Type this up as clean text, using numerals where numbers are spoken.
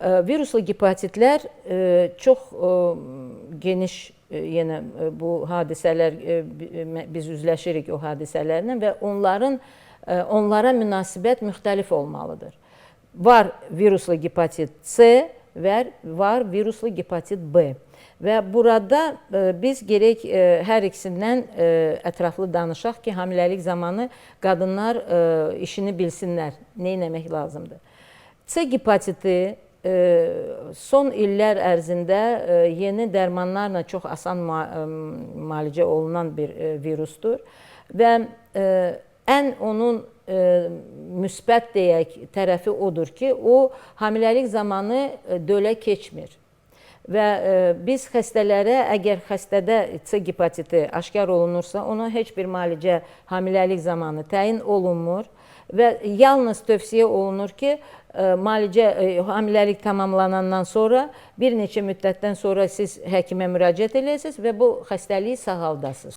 Viruslu gepatitlər çox geniş, yenə bu hadisələr, biz üzləşirik o hadisələrlə və onlara münasibət müxtəlif olmalıdır. Var viruslu gepatit C və var viruslu gepatit B. Və burada biz gərək hər ikisindən ətraflı danışaq ki, hamiləlik zamanı qadınlar işini bilsinlər, nə etmək lazımdır. C gepatiti son illər ərzində yeni dərmanlarla çox asan müalicə olunan bir virusdur və ən onun müsbət deyək tərəfi odur ki, o hamiləlik zamanı dölə keçmir. Və biz xəstələrə, əgər xəstədə C gepatiti aşkar olunursa, ona heç bir müalicə hamiləlik zamanı təyin olunmur və yalnız tövsiyə olunur ki, hamiləlik tamamlanandan sonra bir neçə müddətdən sonra siz həkimə müraciət edəsiniz və bu xəstəliyi sağaldasınız.